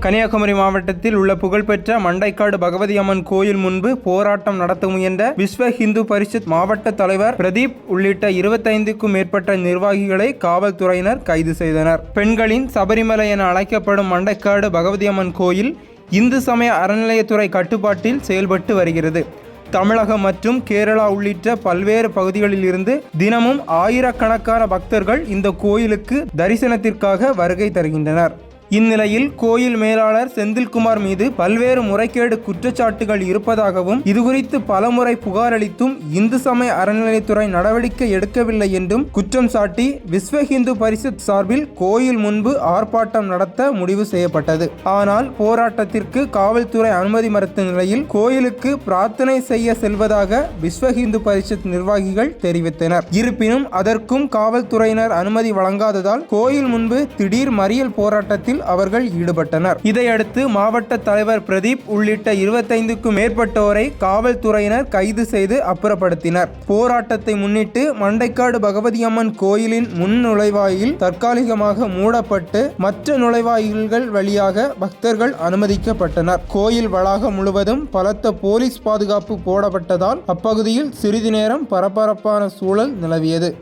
கன்னியாகுமரி மாவட்டத்தில் உள்ள புகழ்பெற்ற மண்டைக்காடு பகவதி அம்மன் கோயில் முன்பு போராட்டம் நடத்த முயன்ற விஸ்வ இந்து பரிஷத் மாவட்ட தலைவர் பிரதீப் உள்ளிட்ட 25க்கும் மேற்பட்ட நிர்வாகிகளை காவல்துறையினர் கைது செய்தனர். பெண்களின் சபரிமலை என அழைக்கப்படும் மண்டைக்காடு பகவதி அம்மன் கோயில் இந்து சமய அறநிலையத்துறை கட்டுப்பாட்டில் செயல்பட்டு வருகிறது. தமிழகம் மற்றும் கேரளா உள்ளிட்ட பல்வேறு பகுதிகளில் இருந்து தினமும் ஆயிரக்கணக்கான பக்தர்கள் இந்த கோயிலுக்கு தரிசனத்திற்காக வருகை தருகின்றனர். இந்நிலையில் கோயில் மேலாளர் செந்தில்குமார் மீது பல்வேறு முறைகேடு குற்றச்சாட்டுகள் இருப்பதாகவும் இதுகுறித்து பலமுறை புகார் அளித்தும் இந்து சமய அறநிலையத்துறை நடவடிக்கை எடுக்கவில்லை என்றும் குற்றம் சாட்டி விஸ்வ இந்து பரிஷத் சார்பில் கோயில் முன்பு ஆர்ப்பாட்டம் நடத்த முடிவு செய்யப்பட்டது. ஆனால் போராட்டத்திற்கு காவல்துறை அனுமதி மறுத்த நிலையில் கோயிலுக்கு பிரார்த்தனை செய்ய செல்வதாக விஸ்வ இந்து பரிஷத் நிர்வாகிகள் தெரிவித்தனர். இருப்பினும் அதற்கும் காவல்துறையினர் அனுமதி வழங்காததால் கோயில் முன்பு திடீர் மறியல் போராட்டத்தில் அவர்கள் ஈடுபட்டனர். இதையடுத்து மாவட்ட தலைவர் பிரதீப் உள்ளிட்ட 25க்கும் மேற்பட்டோரை காவல்துறையினர் கைது செய்து அப்புறப்படுத்தினர். போராட்டத்தை முன்னிட்டு மண்டைக்காடு பகவதி அம்மன் கோயிலின் முன் நுழைவாயில் தற்காலிகமாக மூடப்பட்டு மற்ற நுழைவாயில்கள் வழியாக பக்தர்கள் அனுமதிக்கப்பட்டனர். கோயில் வளாகம் முழுவதும் பலத்த போலீஸ் பாதுகாப்பு போடப்பட்டதால் அப்பகுதியில் சிறிது நேரம் பரபரப்பான சூழல் நிலவியது.